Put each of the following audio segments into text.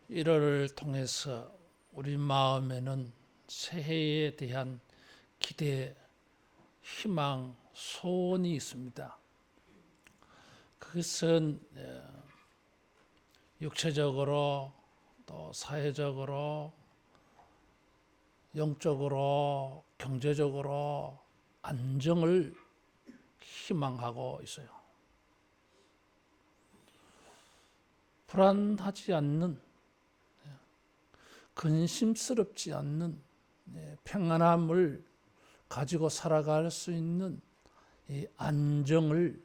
1월을 통해서 우리 마음에는 새해에 대한 기대, 희망, 소원이 있습니다. 그것은 육체적으로 또 사회적으로 영적으로 경제적으로 안정을 희망하고 있어요. 불안하지 않는, 근심스럽지 않는 평안함을 가지고 살아갈 수 있는 이 안정을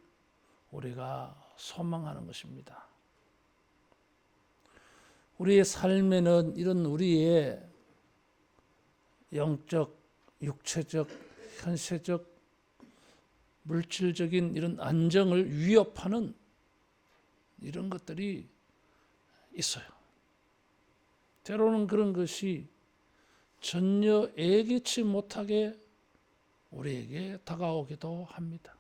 우리가 소망하는 것입니다. 우리의 삶에는 이런 우리의 영적, 육체적, 현세적, 물질적인 이런 안정을 위협하는 이런 것들이 있어요. 때로는 그런 것이 전혀 예기치 못하게 우리에게 다가오기도 합니다.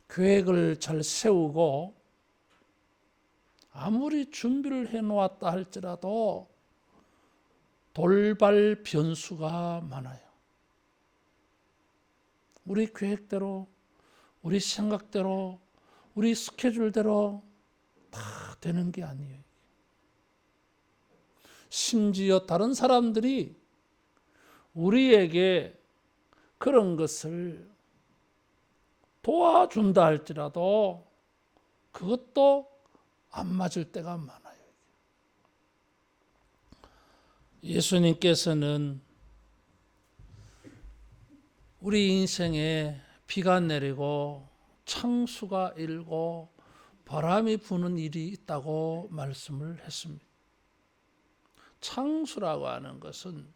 계획을 잘 세우고 아무리 준비를 해놓았다 할지라도 돌발 변수가 많아요. 우리 계획대로, 우리 생각대로, 우리 스케줄대로 다 되는 게 아니에요. 심지어 다른 사람들이 우리에게 그런 것을 도와준다 할지라도 그것도 안 맞을 때가 많아요. 예수님께서는 우리 인생에 비가 내리고 창수가 일고 바람이 부는 일이 있다고 말씀을 했습니다. 창수라고 하는 것은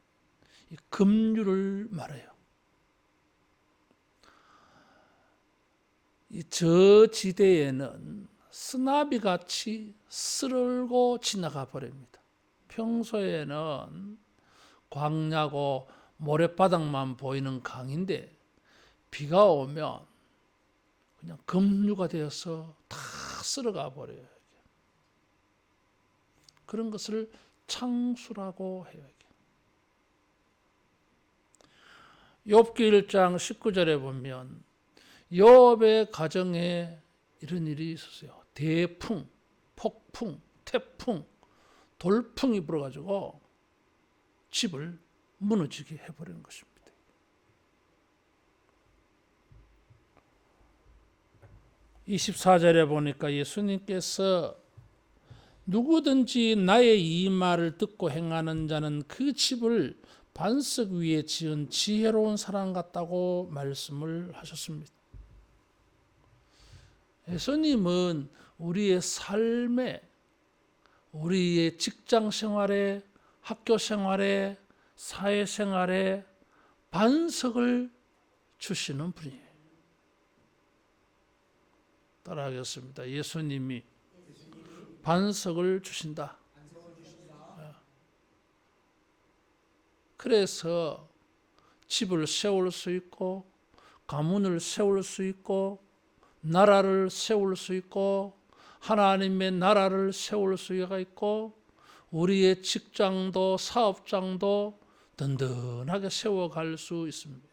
급류를 말해요. 이 저지대에는 쓰나미 같이 쓸고 지나가 버립니다. 평소에는 광야고 모래바닥만 보이는 강인데 비가 오면 그냥 급류가 되어서 다 쓸어가 버려요. 그런 것을 창수라고 해요. 욥기 1장 19절에 보면 욥의 가정에 이런 일이 있었어요. 대풍, 폭풍, 태풍, 돌풍이 불어가지고 집을 무너지게 해버리는 것입니다. (24절에) 보니까 예수님께서 누구든지 나의 이 말을 듣고 행하는 자는 그 집을 반석 위에 지은 지혜로운 사람 같다고 말씀을 하셨습니다. 예수님은 우리의 삶에, 우리의 직장 생활에, 학교 생활에, 사회 생활에 반석을 주시는 분이에요. 따라하겠습니다. 예수님이 반석을 주신다. 그래서 집을 세울 수 있고 가문을 세울 수 있고 나라를 세울 수 있고 하나님의 나라를 세울 수가 있고 우리의 직장도 사업장도 든든하게 세워갈 수 있습니다.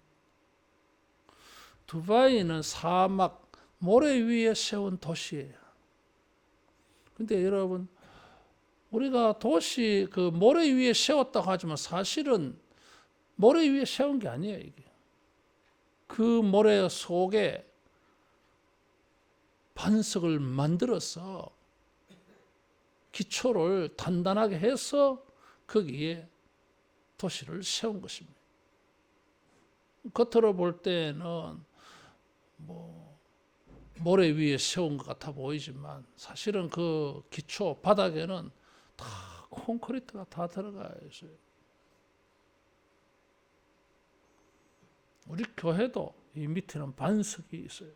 두바이는 사막 모래 위에 세운 도시예요. 근데 여러분, 우리가 도시 그 모래 위에 세웠다고 하지만 사실은 모래 위에 세운 게 아니에요, 이게. 그 모래 속에 반석을 만들어서 기초를 단단하게 해서 거기에 도시를 세운 것입니다. 겉으로 볼 때는 모래 위에 세운 것 같아 보이지만 사실은 그 기초 바닥에는 다 콘크리트가 다 들어가 있어요. 우리 교회도 이 밑에는 반석이 있어요.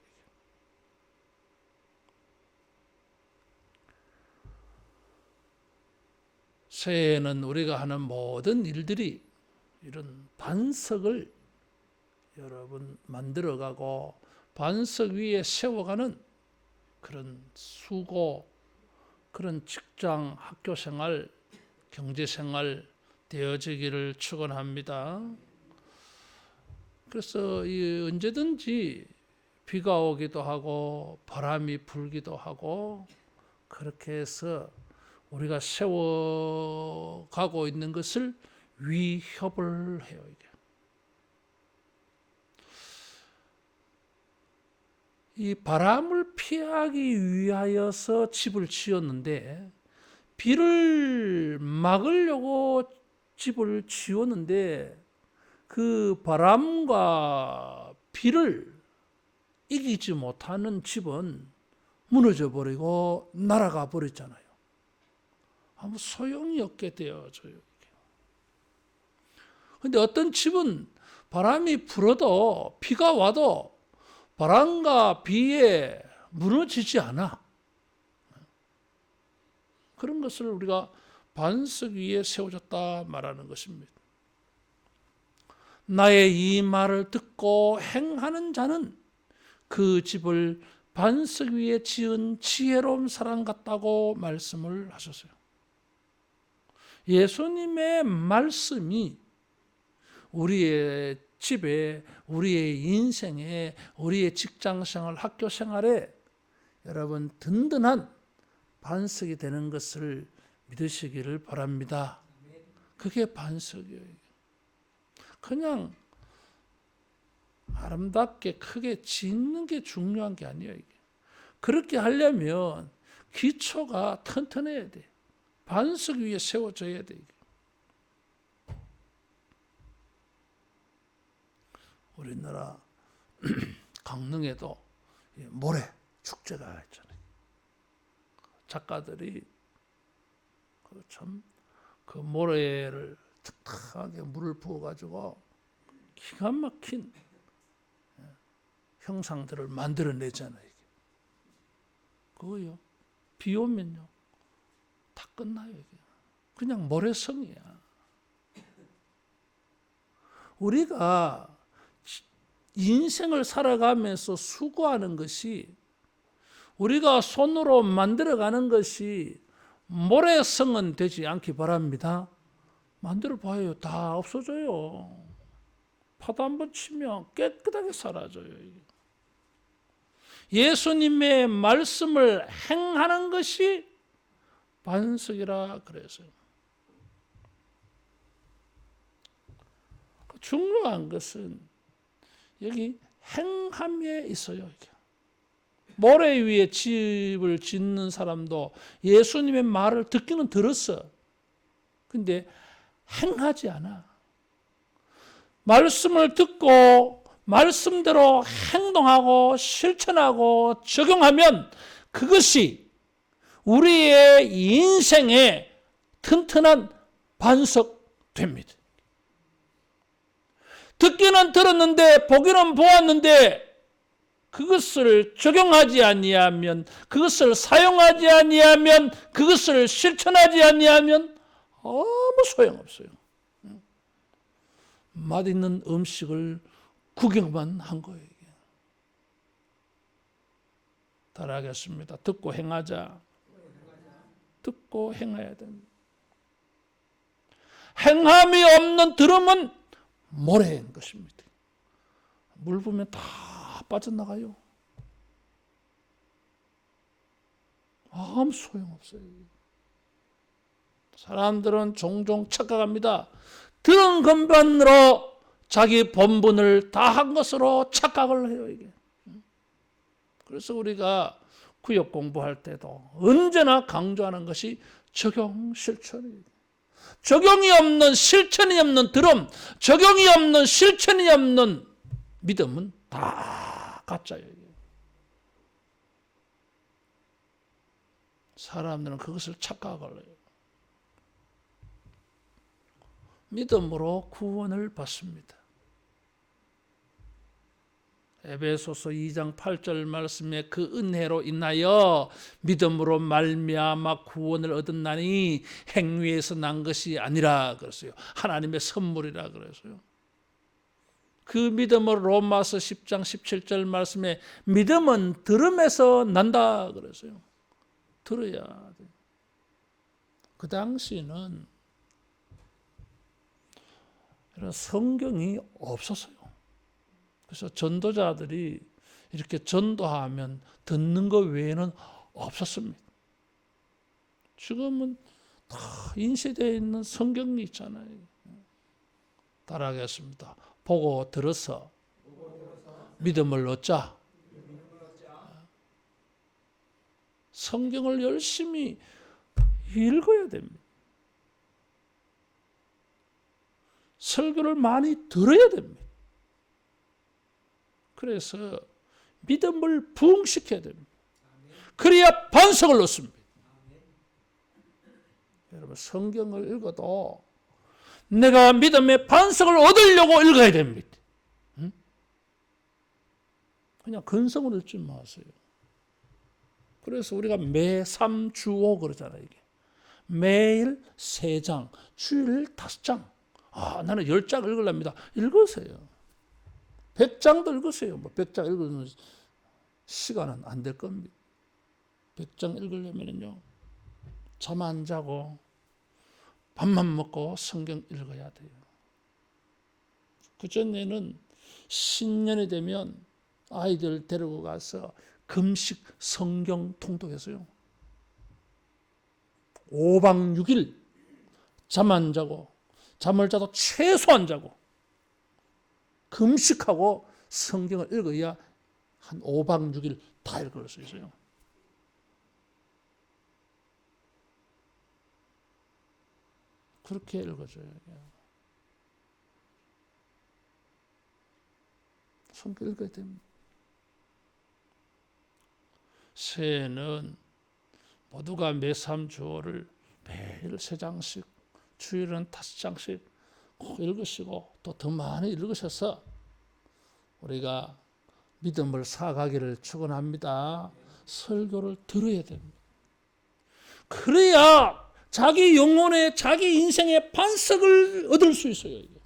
새해에는 우리가 하는 모든 일들이 이런 반석을 여러분 만들어가고 반석 위에 세워가는 그런 수고, 그런 직장, 학교 생활, 경제 생활 되어지기를 축원합니다. 그래서 언제든지 비가 오기도 하고 바람이 불기도 하고 그렇게 해서 우리가 세워가고 있는 것을 위협을 해요. 이게. 이 바람을 피하기 위하여서 집을 지었는데 비를 막으려고 집을 지었는데 그 바람과 비를 이기지 못하는 집은 무너져 버리고 날아가 버렸잖아요. 아무 소용이 없게 되어져요. 그런데 어떤 집은 바람이 불어도 비가 와도 바람과 비에 무너지지 않아. 그런 것을 우리가 반석 위에 세워졌다 말하는 것입니다. 나의 이 말을 듣고 행하는 자는 그 집을 반석 위에 지은 지혜로운 사람 같다고 말씀을 하셨어요. 예수님의 말씀이 우리의 집에, 우리의 인생에, 우리의 직장생활, 학교생활에 여러분 든든한 반석이 되는 것을 믿으시기를 바랍니다. 그게 반석이에요. 그냥 아름답게 크게 짓는 게 중요한 게 아니에요. 이게. 그렇게 하려면 기초가 튼튼해야 돼. 반석 위에 세워져야 돼. 이게. 우리나라 강릉에도 모래 축제가 있잖아요. 작가들이 참 그 모래를 탁탁하게 물을 부어가지고 기가 막힌 형상들을 만들어내잖아요. 그거요. 비 오면요. 다 끝나요. 이게. 그냥 모래성이야. 우리가 인생을 살아가면서 수고하는 것이 우리가 손으로 만들어가는 것이 모래성은 되지 않기 바랍니다. 만들어 봐요. 다 없어져요. 파도 한번 치면 깨끗하게 사라져요. 예수님의 말씀을 행하는 것이 반석이라 그랬어요. 중요한 것은 여기 행함에 있어요. 이게. 모래 위에 집을 짓는 사람도 예수님의 말을 듣기는 들었어. 근데 행하지 않아. 말씀을 듣고 말씀대로 행동하고 실천하고 적용하면 그것이 우리의 인생에 튼튼한 반석 됩니다. 듣기는 들었는데 보기는 보았는데 그것을 적용하지 아니하면, 그것을 사용하지 아니하면, 그것을 실천하지 아니하면 아무 소용없어요. 맛있는 음식을 구경만 한 거예요. 따라하겠습니다. 듣고 행하자. 듣고 행해야 됩니다. 행함이 없는 들음은 모래인 것입니다. 물 부으면 다 빠져나가요. 아무 소용없어요. 사람들은 종종 착각합니다. 들은 것만으로 자기 본분을 다한 것으로 착각을 해요. 이게. 그래서 우리가 구역 공부할 때도 언제나 강조하는 것이 적용 실천이에요. 적용이 없는, 실천이 없는 들음, 적용이 없는, 실천이 없는 믿음은 다 가짜예요. 사람들은 그것을 착각을 해요. 믿음으로 구원을 받습니다. 에베소서 2장 8절 말씀에 그 은혜로 인하여 믿음으로 말미암아 구원을 얻었나니 행위에서 난 것이 아니라 그랬어요. 하나님의 선물이라 그랬어요. 그 믿음으로 로마서 10장 17절 말씀에 믿음은 들음에서 난다 그랬어요. 들어야 돼. 그 당시는 이런 성경이 없었어요. 그래서 전도자들이 이렇게 전도하면 듣는 것 외에는 없었습니다. 지금은 다 인쇄되어 있는 성경이 있잖아요. 따라하겠습니다. 보고 들어서 믿음을 얻자. 성경을 열심히 읽어야 됩니다. 설교를 많이 들어야 됩니다. 그래서 믿음을 부흥시켜야 됩니다. 그래야 반석을 얻습니다. 여러분, 성경을 읽어도 내가 믿음의 반석을 얻으려고 읽어야 됩니다. 그냥 근성으로 읽지 마세요. 그래서 우리가 매 3주5 그러잖아요. 이게. 매일 3장, 주일 5장. 나는 10장 읽으랍니다. 읽으세요. 100장도 읽으세요. 100장 읽으면 시간은 안 될 겁니다. 100장 읽으려면요, 잠 안 자고 밥만 먹고 성경 읽어야 돼요. 그전에는 신년이 되면 아이들 데리고 가서 금식 성경 통독했어요. 5박 6일 잠 안 자고, 잠을 자도 최소한 자고 금식하고 성경을 읽어야 한 5박 6일 다 읽을 수 있어요. 그렇게 읽어줘야 해요. 성경 읽어야 됩니다. 새해는 모두가 매 3주를 매일 3장씩, 주일은 5장씩 꼭 읽으시고 또 더 많이 읽으셔서 우리가 믿음을 쌓아가기를 축원합니다. 설교를 들어야 됩니다. 그래야 자기 영혼의, 자기 인생의 반석을 얻을 수 있어요. 이게.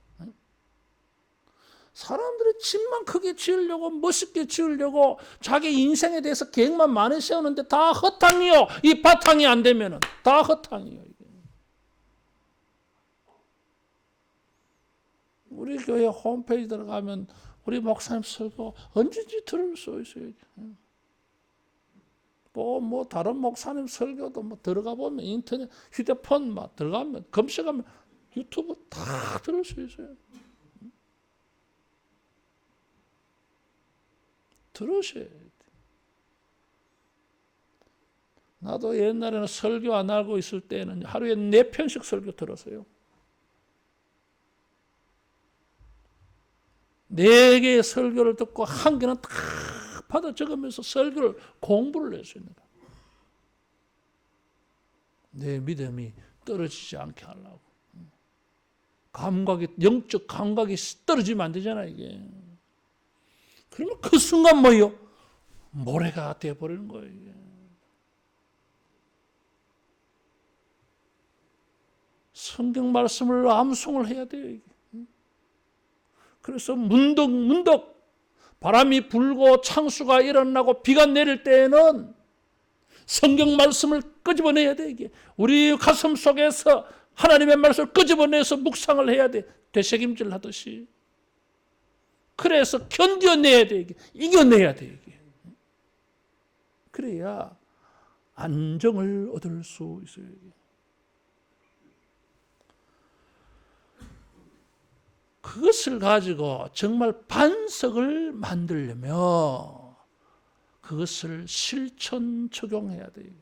사람들이 집만 크게 지으려고, 멋있게 지으려고 자기 인생에 대해서 계획만 많이 세우는데 다 허탕이요. 이 바탕이 안 되면은 다 허탕이요. 이게. 우리 교회 홈페이지 들어가면 우리 목사님 설교 언제든지 들을 수 있어요. 뭐 다른 목사님 설교도 뭐 들어가 보면 인터넷, 휴대폰 막 들어가면 검색하면 유튜브 다 들을 수 있어요. 들으셔야 돼. 나도 옛날에는 설교 안 알고 있을 때는 하루에 4편씩 설교 들었어요. 4개의 설교를 듣고 1개는 다 받아 적으면서 설교를 공부를 했어요. 내 믿음이 떨어지지 않게 하려고. 감각이, 영적 감각이 떨어지면 안 되잖아, 이게. 그러면 그 순간 뭐예요? 모래가 되어버리는 거예요. 이게. 성경 말씀을 암송을 해야 돼요. 이게. 그래서 문득 바람이 불고 창수가 일어나고 비가 내릴 때에는 성경 말씀을 끄집어내야 돼. 이게 우리 가슴 속에서 하나님의 말씀을 끄집어내서 묵상을 해야 돼. 되새김질 하듯이. 그래서 견뎌내야 돼. 이게. 이겨내야 돼. 이게. 그래야 안정을 얻을 수 있어요. 이게. 그것을 가지고 정말 반석을 만들려면 그것을 실천 적용해야 돼요.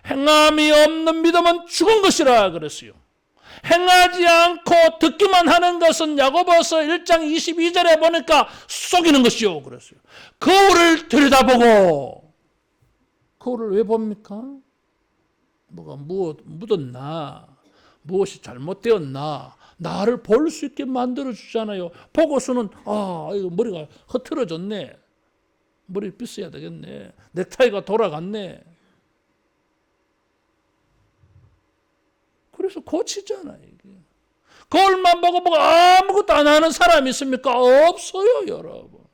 행함이 없는 믿음은 죽은 것이라 그랬어요. 행하지 않고 듣기만 하는 것은 야고보서 1장 22절에 보니까 속이는 것이요 그랬어요. 거울을 들여다보고, 거울을 왜 봅니까? 뭐가 묻었나? 무엇이 잘못되었나? 나를 볼 수 있게 만들어 주잖아요. 보고서는 이거 머리가 흐트러졌네. 머리 빗어야 되겠네. 넥타이가 돌아갔네. 그래서 고치잖아요. 이게. 거울만 보고 아무것도 안 하는 사람이 있습니까? 없어요, 여러분.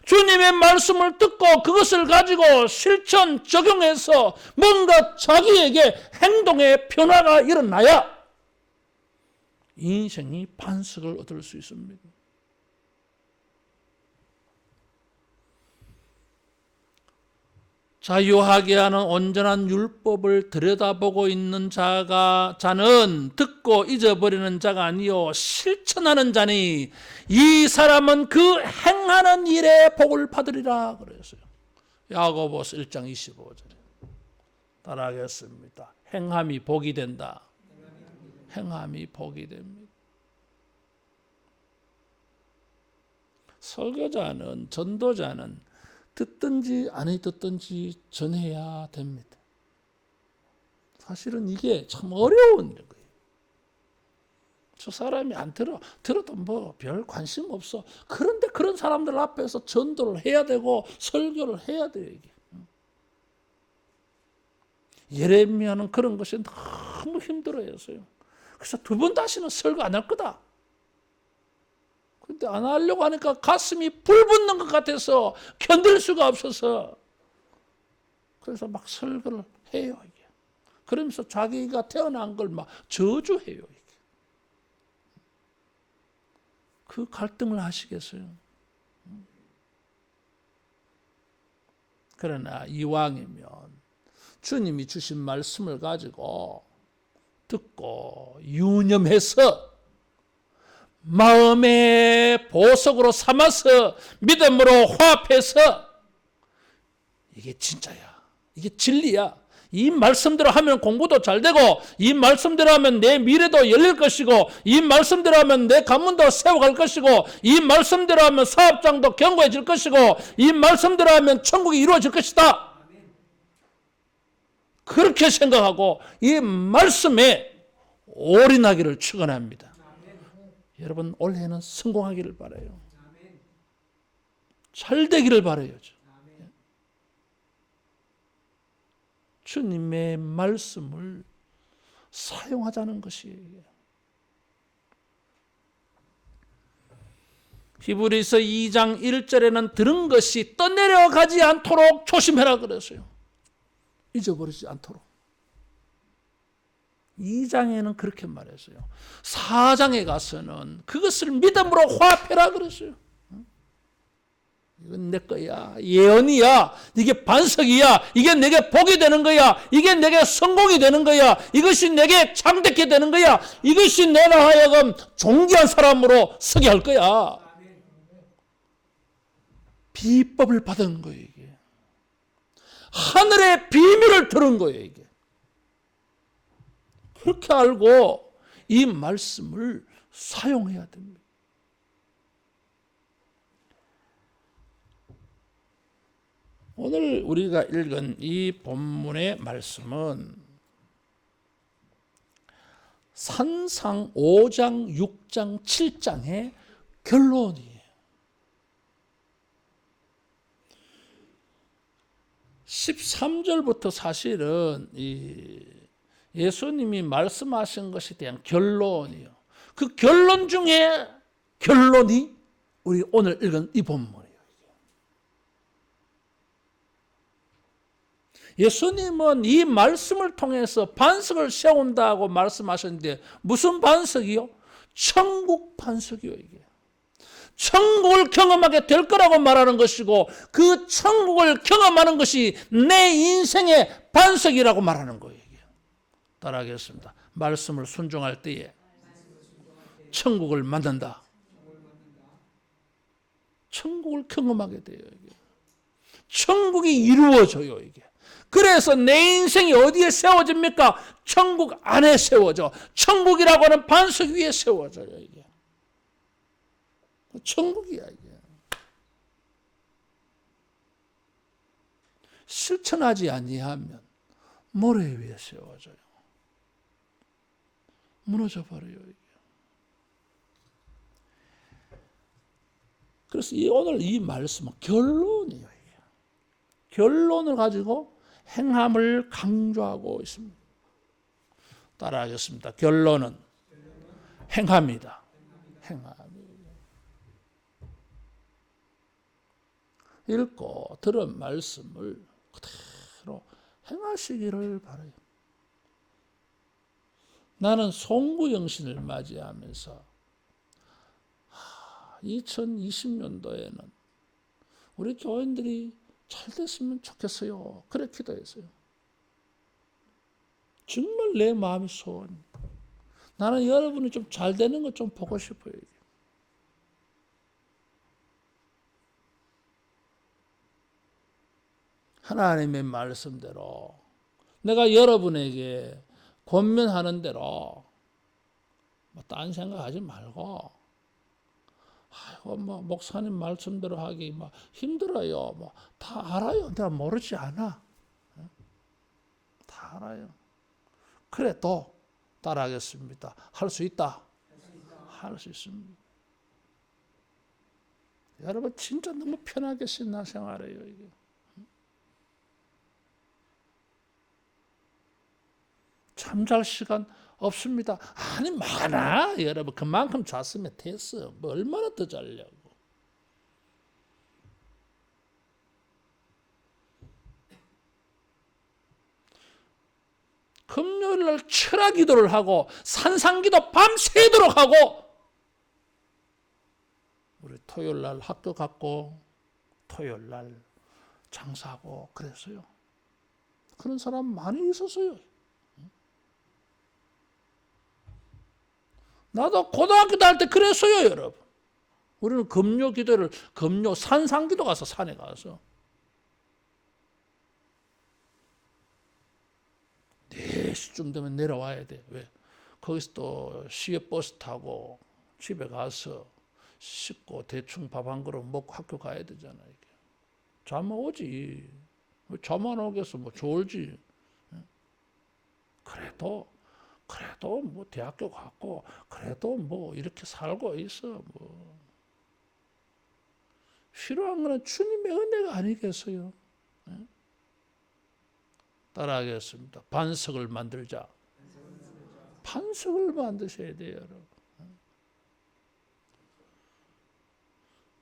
주님의 말씀을 듣고 그것을 가지고 실천 적용해서 뭔가 자기에게 행동의 변화가 일어나야 인생이 반석을 얻을 수 있습니다. 자유하게 하는 온전한 율법을 들여다보고 있는 자는 듣고 잊어버리는 자가 아니요 실천하는 자니 이 사람은 그 행하는 일에 복을 받으리라 그랬어요. 야고보서 1장 25절에 따라하겠습니다. 행함이 복이 된다. 행함이 복이 됩니다. 설교자는, 전도자는 듣든지 안 듣든지 전해야 됩니다. 사실은 이게 참 어려운 거예요. 저 사람이 안 들어도 뭐 별 관심 없어. 그런데 그런 사람들 앞에서 전도를 해야 되고 설교를 해야 돼요. 이게. 예레미야는 그런 것이 너무 힘들어했어요. 그래서 두 번 다시는 설교 안 할 거다. 근데 안 하려고 하니까 가슴이 불붙는 것 같아서 견딜 수가 없어서 그래서 막 설교를 해요. 이게. 그러면서 자기가 태어난 걸 막 저주해요. 이게. 그 갈등을 하시겠어요? 그러나 이왕이면 주님이 주신 말씀을 가지고 듣고 유념해서 마음의 보석으로 삼아서 믿음으로 화합해서 이게 진짜야. 이게 진리야. 이 말씀대로 하면 공부도 잘 되고 이 말씀대로 하면 내 미래도 열릴 것이고 이 말씀대로 하면 내 가문도 세워갈 것이고 이 말씀대로 하면 사업장도 견고해질 것이고 이 말씀대로 하면 천국이 이루어질 것이다. 그렇게 생각하고 이 말씀에 올인하기를 축원합니다. 여러분 올해는 성공하기를 바라요. 잘 되기를 바라요. 주님의 말씀을 사용하자는 것이에요. 히브리서 2장 1절에는 들은 것이 떠내려가지 않도록 조심해라 그랬어요. 잊어버리지 않도록. 2장에는 그렇게 말했어요. 4장에 가서는 그것을 믿음으로 화합해라 그랬어요. 이건 내 거야. 예언이야. 이게 반석이야. 이게 내게 복이 되는 거야. 이게 내게 성공이 되는 거야. 이것이 내게 창대케 되는 거야. 이것이 내가 하여금 존귀한 사람으로 서게 할 거야. 비법을 받은 거예요. 이게. 하늘의 비밀을 들은 거예요. 이게. 그렇게 알고 이 말씀을 사용해야 됩니다. 오늘 우리가 읽은 이 본문의 말씀은 산상 5장, 6장, 7장의 결론이에요. 13절부터 사실은 예수님이 말씀하신 것에 대한 결론이에요. 그 결론 중에 결론이 우리 오늘 읽은 이 본문이에요. 예수님은 이 말씀을 통해서 반석을 세운다고 말씀하셨는데 무슨 반석이요? 천국 반석이요. 이게. 천국을 경험하게 될 거라고 말하는 것이고 그 천국을 경험하는 것이 내 인생의 반석이라고 말하는 거예요. 이게. 따라하겠습니다. 말씀을 순종할 때에 천국을 만난다. 천국을 경험하게 돼요. 이게. 천국이 이루어져요. 이게. 그래서 내 인생이 어디에 세워집니까? 천국 안에 세워져. 천국이라고 하는 반석 위에 세워져요. 이게. 천국이야 이게. 실천하지 아니하면 모래 위에 세워져요. 무너져 버려요. 이게. 그래서 오늘 이 말씀은 결론이에요. 이게. 결론을 가지고 행함을 강조하고 있습니다. 따라하겠습니다. 결론은 행함이다. 행함. 읽고 들은 말씀을 그대로 행하시기를 바라요. 나는 송구영신을 맞이하면서 2020년도에는 우리 교인들이 잘 됐으면 좋겠어요. 그래 기도했어요. 정말 내 마음의 소원입니다. 나는 여러분이 좀 잘 되는 거 좀 보고 싶어요. 하나님의 말씀대로 내가 여러분에게 권면하는 대로 뭐 딴 생각하지 말고, 아이고 뭐 목사님 말씀대로 하기 막 힘들어요. 뭐 다 알아요. 내가 모르지 않아. 다 알아요. 그래도 따라하겠습니다. 할 수 있다. 할 수 있습니다. 여러분 진짜 너무 편하게 신앙생활해요. 이게. 잠잘 시간 없습니다. 아니 많아. 여러분 그만큼 잤으면 됐어. 뭐 얼마나 더 자려고. 금요일 날 철학 기도를 하고 산상 기도 밤새도록 하고, 우리 토요일 날 학교 갔고 토요일 날 장사하고 그랬어요. 그런 사람 많이 있었어요. 나도 고등학교 다닐 때 그랬어요, 여러분. 우리는 금요 기도를, 금요 산상 기도 가서 산에 가서 4시쯤 되면 내려와야 돼. 왜? 거기서 또 시외버스 타고 집에 가서 씻고 대충 밥 한 그릇 먹고 학교 가야 되잖아. 이게. 잠 오지. 잠 안 오겠어. 뭐 졸지. 그래도 뭐 대학교 갔고 그래도 뭐 이렇게 살고 있어. 뭐 필요한 거는 주님의 은혜가 아니겠어요? 따라하겠습니다. 반석을 만들자. 반석을 만드셔야 돼요, 여러분.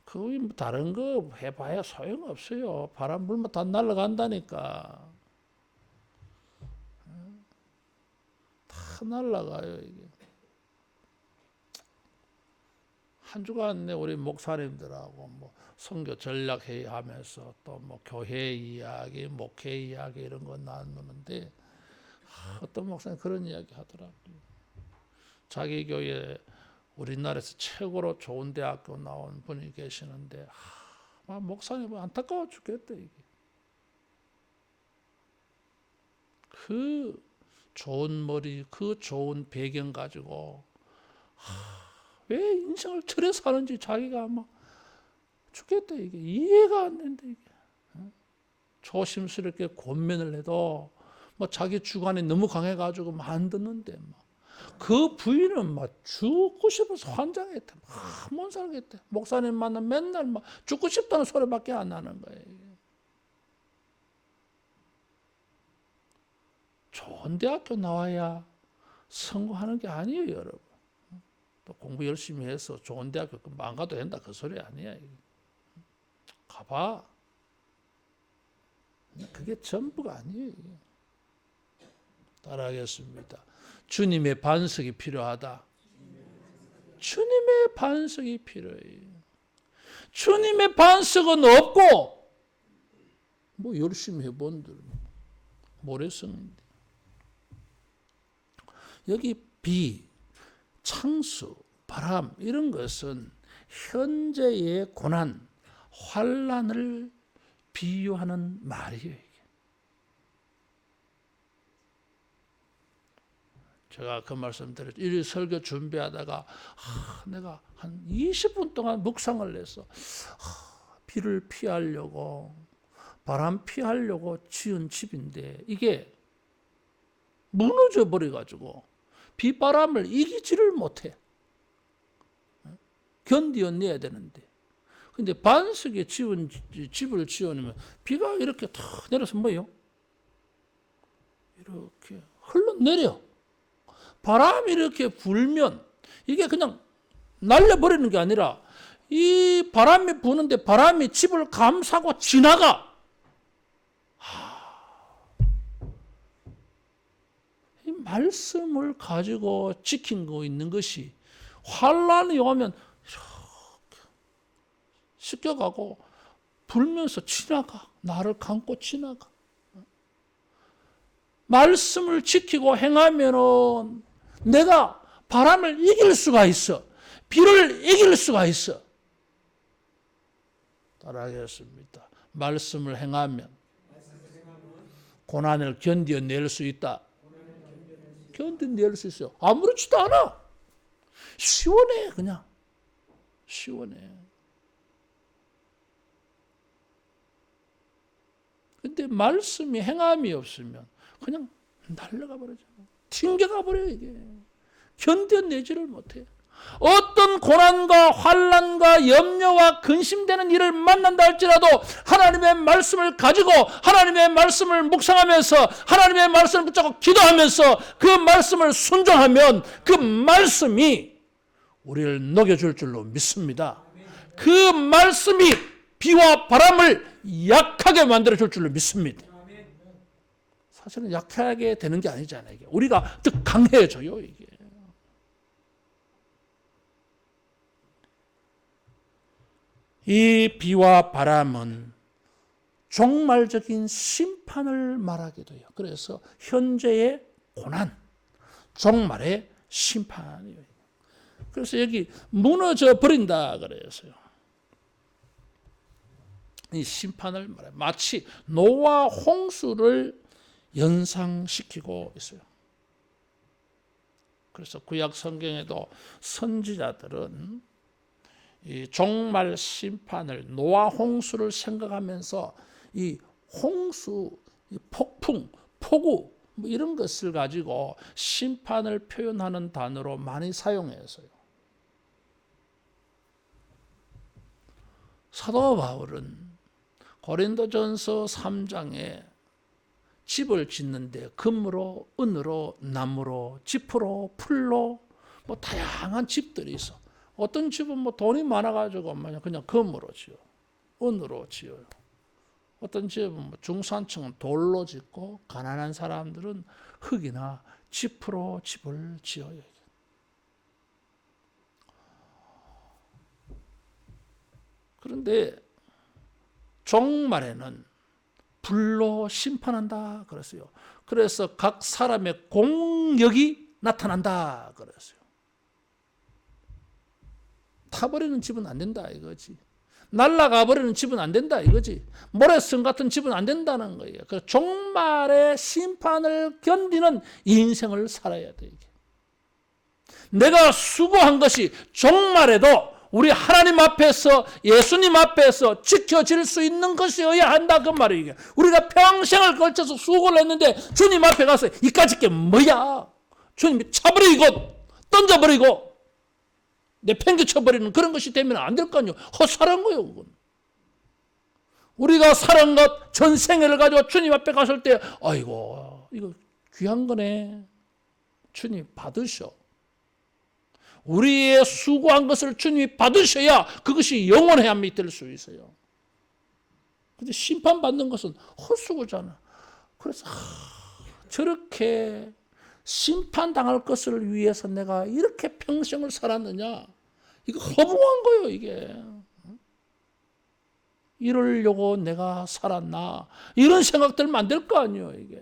그 다른 거 해봐야 소용없어요. 바람 불면 다 날아간다니까. 다 날아가요, 이게. 한 주간 우리 목사님들하고 뭐 선교 전략회의 하면서 또 뭐 교회 이야기, 목회 이야기 이런 거 나누는데, 어떤 목사님 그런 이야기 하더라고요. 자기 교회 우리나라에서 최고로 좋은 대학교 나온 분이 계시는데, 목사님 안타까워 죽겠대, 이게. 그 좋은 머리, 그 좋은 배경 가지고 왜 인생을 저래 사는지 자기가 막 죽겠다, 이게. 이해가 안 된다, 이게. 조심스럽게 권면을 해도 뭐 자기 주관이 너무 강해가지고 안 듣는데, 그 부인은 막 죽고 싶어서 환장했대. 못 살겠대. 목사님 만나면 맨날 막 죽고 싶다는 소리밖에 안 나는 거예요. 좋은 대학교 나와야 성공하는 게 아니에요, 여러분. 또 공부 열심히 해서 좋은 대학교 안 가도 된다, 그 소리 아니야. 가봐. 그게 전부가 아니에요. 따라하겠습니다. 주님의 반석이 필요하다. 주님의 반석이 필요해요. 주님의 반석은 없고 뭐 열심히 해본들 모래성인데. 여기 비, 창수, 바람 이런 것은 현재의 고난, 환난을 비유하는 말이에요. 제가 그 말씀 드렸죠. 이 설교 준비하다가 내가 한 20분 동안 묵상을 해서 비를 피하려고, 바람 피하려고 지은 집인데 이게 무너져 버려가지고 비바람을 이기지를 못해. 견디어내야 되는데. 근데 반석에 지은 집을 지어놓으면 비가 이렇게 탁 내려서 뭐요? 이렇게 흘러내려. 바람이 이렇게 불면 이게 그냥 날려버리는 게 아니라 이 바람이 부는데 바람이 집을 감싸고 지나가. 이 말씀을 가지고 지키고 있는 것이 환란이 오면 이렇게 씻겨가고 불면서 지나가. 나를 감고 지나가. 말씀을 지키고 행하면은 내가 바람을 이길 수가 있어. 비를 이길 수가 있어. 따라하겠습니다. 말씀을 행하면 고난을 견뎌낼 수 있다. 견뎌낼 수 있어요. 아무렇지도 않아. 시원해 그냥. 시원해. 근데 말씀이 행함이 없으면 그냥 날아가 버리잖아요. 튕겨가 버려요 이게. 견뎌내지를 못해. 어떤 고난과 환난과 염려와 근심되는 일을 만난다 할지라도 하나님의 말씀을 가지고 하나님의 말씀을 묵상하면서 하나님의 말씀을 붙잡고 기도하면서 그 말씀을 순종하면 그 말씀이 우리를 녹여줄 줄로 믿습니다. 그 말씀이 비와 바람을 약하게 만들어줄 줄로 믿습니다. 사실은 약하게 되는 게 아니잖아요. 이게. 우리가 더 강해져요. 이게. 이 비와 바람은 종말적인 심판을 말하기도 해요. 그래서 현재의 고난, 종말의 심판이에요. 그래서 여기 무너져 버린다 그랬어요. 이 심판을 말해요. 마치 노아 홍수를 연상시키고 있어요. 그래서 구약 성경에도 선지자들은 이 종말 심판을 노아 홍수를 생각하면서 이 홍수, 이 폭풍, 폭우 뭐 이런 것을 가지고 심판을 표현하는 단어로 많이 사용했어요. 사도 바울은 고린도전서 3장에 집을 짓는데 금으로, 은으로, 나무로, 지프로, 풀로 뭐 다양한 집들이 있어. 어떤 집은 뭐 돈이 많아가지고 그냥 금으로 지어, 은으로 지어요. 어떤 집은 뭐 중산층은 돌로 짓고 가난한 사람들은 흙이나 지프로 집을 지어요. 그런데 종말에는 불로 심판한다 그랬어요. 그래서 각 사람의 공력이 나타난다 그랬어요. 타버리는 집은 안 된다 이거지. 날아가 버리는 집은 안 된다 이거지. 모래성 같은 집은 안 된다는 거예요. 그 종말의 심판을 견디는 인생을 살아야 돼. 이게. 내가 수고한 것이 종말에도 우리 하나님 앞에서 예수님 앞에서 지켜질 수 있는 것이어야 한다 그 말이에요. 우리가 평생을 걸쳐서 수고를 했는데 주님 앞에 가서 이까짓 게 뭐야? 주님이 차버리고 던져버리고 내팽개쳐버리는 그런 것이 되면 안 될 거 아니에요. 헛살한 거예요. 그건. 우리가 살은 것 전생애를 가지고 주님 앞에 갔을 때 아이고 이거 귀한 거네. 주님 받으셔. 우리의 수고한 것을 주님이 받으셔야 그것이 영원히 함이 될 수 있어요. 근데 심판받는 것은 헛수고잖아. 그래서 저렇게 심판당할 것을 위해서 내가 이렇게 평생을 살았느냐. 이거 허무한 거예요 이게. 이러려고 내가 살았나. 이런 생각 들면 안 될 거 아니에요 이게.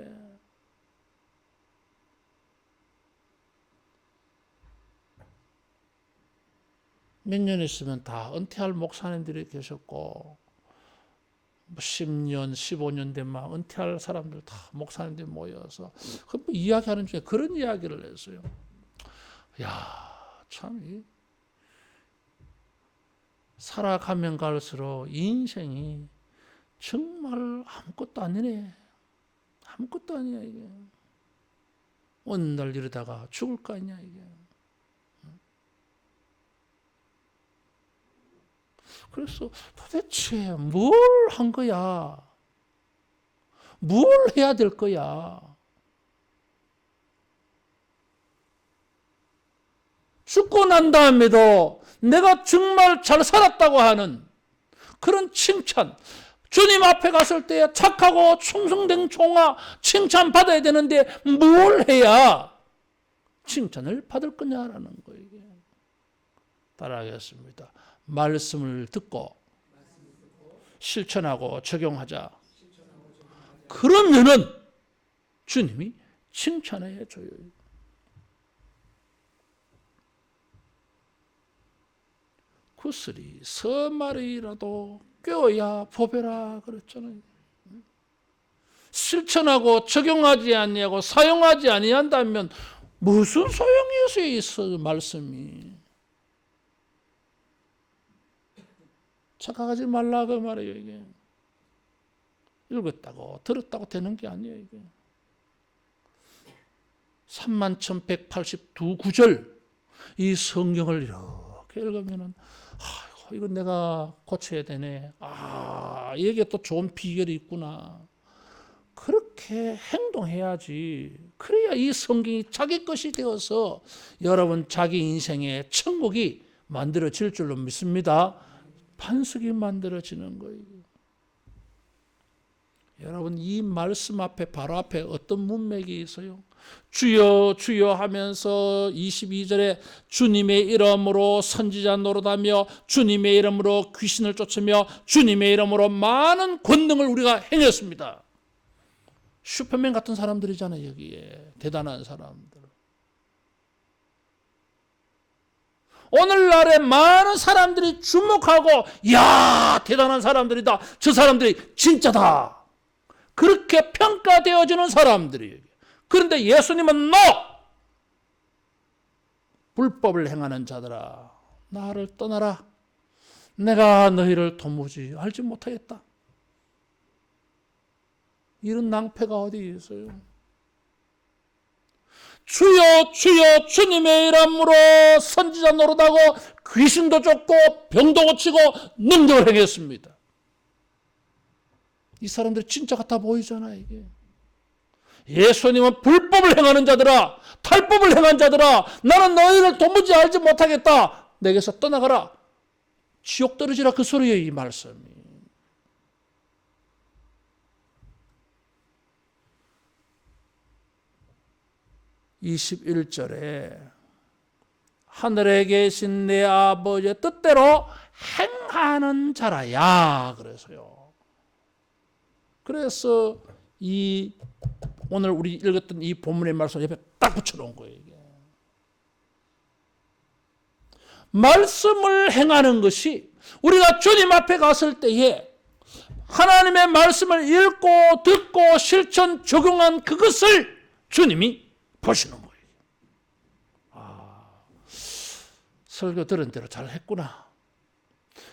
몇 년 있으면 다 은퇴할 목사님들이 계셨고 10년, 15년 되면 은퇴할 사람들 다 목사님들이 모여서 그 이야기하는 중에 그런 이야기를 했어요. 야, 참 살아가면 갈수록 인생이 정말 아무것도 아니네. 아무것도 아니야 이게. 어느 날 이러다가 죽을 거 아니야 이게. 그래서 도대체 뭘 한 거야? 뭘 해야 될 거야? 죽고 난 다음에도 내가 정말 잘 살았다고 하는 그런 칭찬, 주님 앞에 갔을 때 착하고 충성된 종아 칭찬받아야 되는데 뭘 해야 칭찬을 받을 거냐라는 거예요. 따라하겠습니다. 말씀을 듣고 실천하고 적용하자. 그러면은 주님이 칭찬해 줘요. 구슬이 서말이라도 꿰어야 보배라 그랬잖아요. 실천하고 적용하지 아니하고 사용하지 아니한다면 무슨 소용이 있어요, 말씀이. 착각하지 말라 그 말이에요. 이게 읽었다고 들었다고 되는 게 아니에요. 이게 31,182구절 이 성경을 이렇게 읽으면은 이건 내가 고쳐야 되네. 여기에 또 좋은 비결이 있구나. 그렇게 행동해야지. 그래야 이 성경이 자기 것이 되어서 여러분 자기 인생의 천국이 만들어질 줄로 믿습니다. 반석이 만들어지는 거예요. 여러분 이 말씀 앞에 바로 앞에 어떤 문맥이 있어요? 주여 주여 하면서 22절에 주님의 이름으로 선지자 노릇하며 주님의 이름으로 귀신을 쫓으며 주님의 이름으로 많은 권능을 우리가 행했습니다. 슈퍼맨 같은 사람들이잖아요. 여기에 대단한 사람들. 오늘날에 많은 사람들이 주목하고 야 대단한 사람들이다. 저 사람들이 진짜다. 그렇게 평가되어지는 사람들이에요. 그런데 예수님은 불법을 행하는 자들아 나를 떠나라. 내가 너희를 도무지 알지 못하겠다. 이런 낭패가 어디 있어요? 주여 주여 주님의 이름으로 선지자 노릇하고 귀신도 쫓고 병도 고치고 능력을 행했습니다. 이 사람들이 진짜 같아 보이잖아. 이게 예수님은 불법을 행하는 자들아 탈법을 행한 자들아 나는 너희를 도무지 알지 못하겠다. 내게서 떠나가라. 지옥 떨어지라 그 소리예요. 이 말씀이. (21절에) 하늘에 계신 내 아버지의 뜻대로 행하는 자라야 그래서요. 그래서 이 오늘 우리 읽었던 이 본문의 말씀 옆에 딱 붙여놓은 거예요. 이게. 말씀을 행하는 것이 우리가 주님 앞에 갔을 때에 하나님의 말씀을 읽고 듣고 실천 적용한 그것을 주님이 보시는 거예요. 설교 들은 대로 잘 했구나.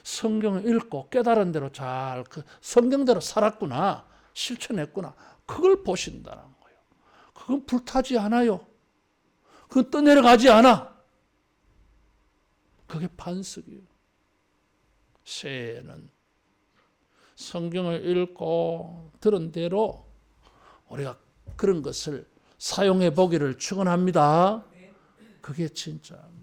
성경을 읽고 깨달은 대로 잘 그 성경대로 살았구나. 실천했구나. 그걸 보신다는 거예요. 그건 불타지 않아요. 그건 떠내려가지 않아. 그게 반석이에요. 새해에는 성경을 읽고 들은 대로 우리가 그런 것을 사용해 보기를 축원합니다. 그게 진짜입니다.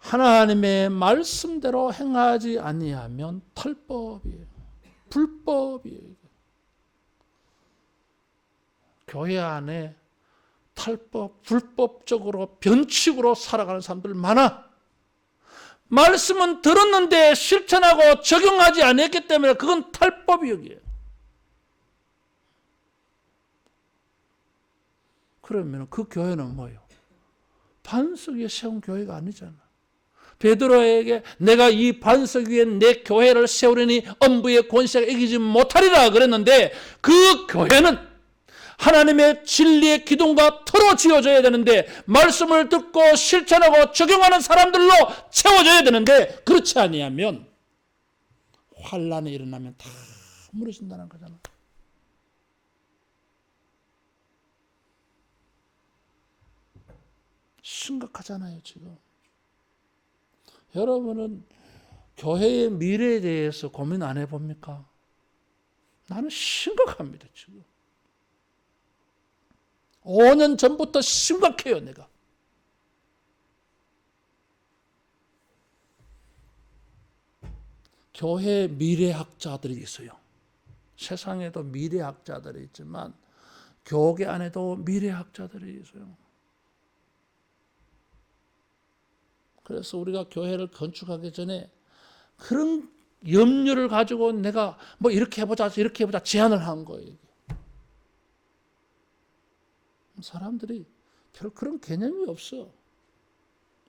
하나님의 말씀대로 행하지 아니하면 탈법이에요. 불법이에요. 교회 안에 탈법, 불법적으로 변칙으로 살아가는 사람들 많아. 말씀은 들었는데 실천하고 적용하지 않았기 때문에 그건 탈법이에요. 그러면 그 교회는 뭐예요? 반석 위에 세운 교회가 아니잖아. 베드로에게 내가 이 반석 위에 내 교회를 세우려니 엄부의 권세가 이기지 못하리라 그랬는데 그 교회는 하나님의 진리의 기둥과 터로 지어져야 되는데 말씀을 듣고 실천하고 적용하는 사람들로 채워져야 되는데 그렇지 아니하면 환란이 일어나면 다 무너진다는 거잖아. 심각하잖아요 지금. 여러분은 교회의 미래에 대해서 고민 안 해봅니까? 나는 심각합니다 지금. 5년 전부터 심각해요, 내가. 교회 미래학자들이 있어요. 세상에도 미래학자들이 있지만 교계 안에도 미래학자들이 있어요. 그래서 우리가 교회를 건축하기 전에 그런 염려를 가지고 내가 뭐 이렇게 해보자 이렇게 해보자 제안을 한 거예요. 사람들이 별 그런 개념이 없어.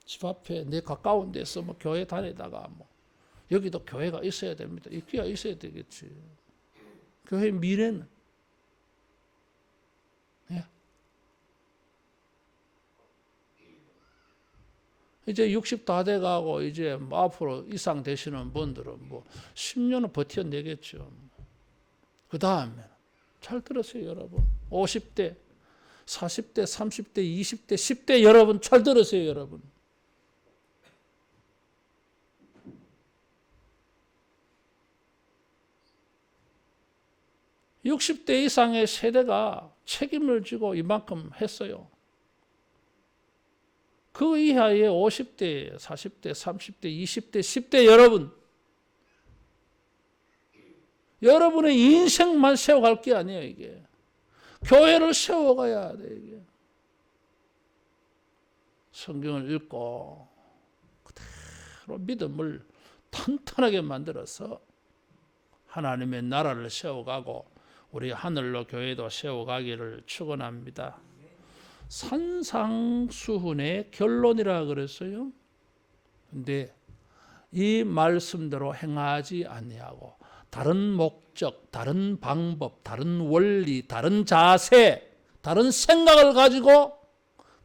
집 앞에 내 가까운 데서 뭐 교회 다니다가 뭐 여기도 교회가 있어야 됩니다. 있기야 있어야 되겠지. 교회의 미래는. 예. 이제 60 다 돼가고 이제 뭐 앞으로 이상 되시는 분들은 뭐 10년은 버텨내겠죠. 그 다음에 잘 들으세요, 여러분. 50대, 40대, 30대, 20대, 10대 여러분 잘 들으세요, 여러분. (60대) 이상의 세대가 책임을 지고 이만큼 했어요. 그 이하의 50대, 40대, 30대, 20대, 10대 여러분, 여러분의 인생만 세워갈 게 아니에요, 이게. 교회를 세워가야 돼, 이게. 성경을 읽고 그대로 믿음을 탄탄하게 만들어서 하나님의 나라를 세워가고 우리 하늘로 교회도 세워가기를 축원합니다. 산상수훈의 결론이라 그랬어요. 근데 이 말씀대로 행하지 아니하고 다른 목적, 다른 방법, 다른 원리, 다른 자세, 다른 생각을 가지고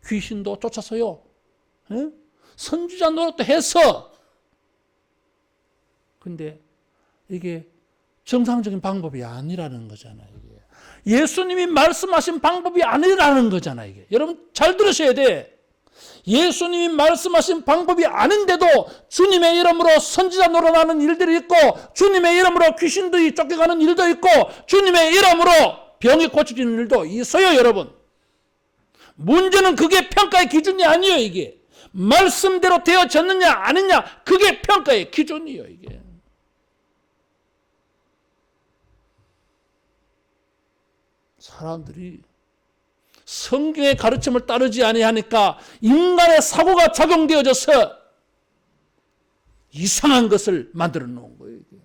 귀신도 쫓아서요. 에? 선지자 노릇도 했어. 근데 이게 정상적인 방법이 아니라는 거잖아요. 이게. 예수님이 말씀하신 방법이 아니라는 거잖아요. 이게. 여러분 잘 들으셔야 돼. 예수님이 말씀하신 방법이 아닌데도 주님의 이름으로 선지자 노릇하는 일들이 있고 주님의 이름으로 귀신들이 쫓겨가는 일도 있고 주님의 이름으로 병이 고쳐지는 일도 있어요, 여러분. 문제는 그게 평가의 기준이 아니에요, 이게. 말씀대로 되어졌느냐 아니냐, 그게 평가의 기준이에요, 이게. 사람들이 성경의 가르침을 따르지 아니하니까 인간의 사고가 작용되어져서 이상한 것을 만들어 놓은 거예요, 이게.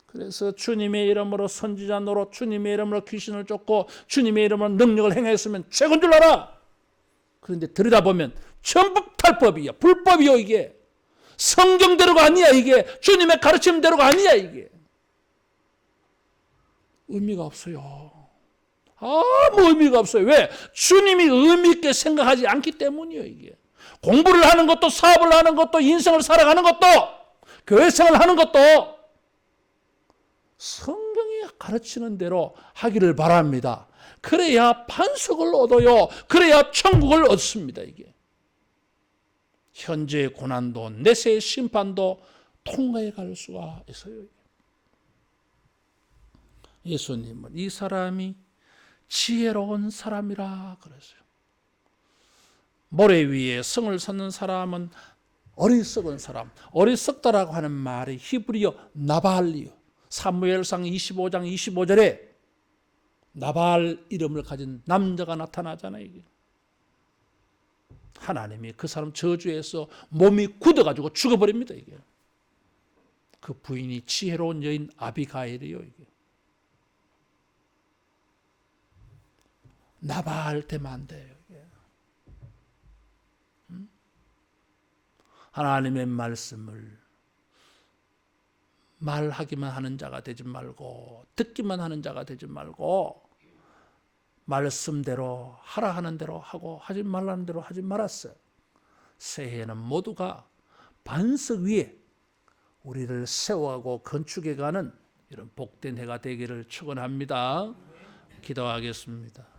그래서 주님의 이름으로 선지자 노릇, 주님의 이름으로 귀신을 쫓고 주님의 이름으로 능력을 행했으면 최고인 줄 알아. 그런데 들여다보면 전부 탈법이야, 불법이요, 이게. 성경대로가 아니야, 이게. 주님의 가르침대로가 아니야, 이게. 의미가 없어요. 아무 의미가 없어요. 왜? 주님이 의미 있게 생각하지 않기 때문이에요, 이게. 공부를 하는 것도, 사업을 하는 것도, 인생을 살아가는 것도, 교회 생활을 하는 것도 성경이 가르치는 대로 하기를 바랍니다. 그래야 반석을 얻어요. 그래야 천국을 얻습니다, 이게. 현재의 고난도, 내세의 심판도 통과해 갈 수가 있어요. 예수님은 이 사람이 지혜로운 사람이라 그랬어요. 모래 위에 성을 쌓는 사람은 어리석은 사람, 어리석다라고 하는 말이 히브리어 나발이요. 사무엘상 25장 25절에 나발 이름을 가진 남자가 나타나잖아요. 이게. 하나님이 그 사람 저주해서 몸이 굳어가지고 죽어버립니다, 이게. 그 부인이 지혜로운 여인 아비가일이요, 이게. 나발 되면 안 돼요. 하나님의 말씀을 말하기만 하는 자가 되지 말고 듣기만 하는 자가 되지 말고 말씀대로 하라 하는 대로 하고 하지 말라는 대로 하지 말았어요. 새해에는 모두가 반석 위에 우리를 세워가고 건축해가는 이런 복된 해가 되기를 축원합니다. 기도하겠습니다.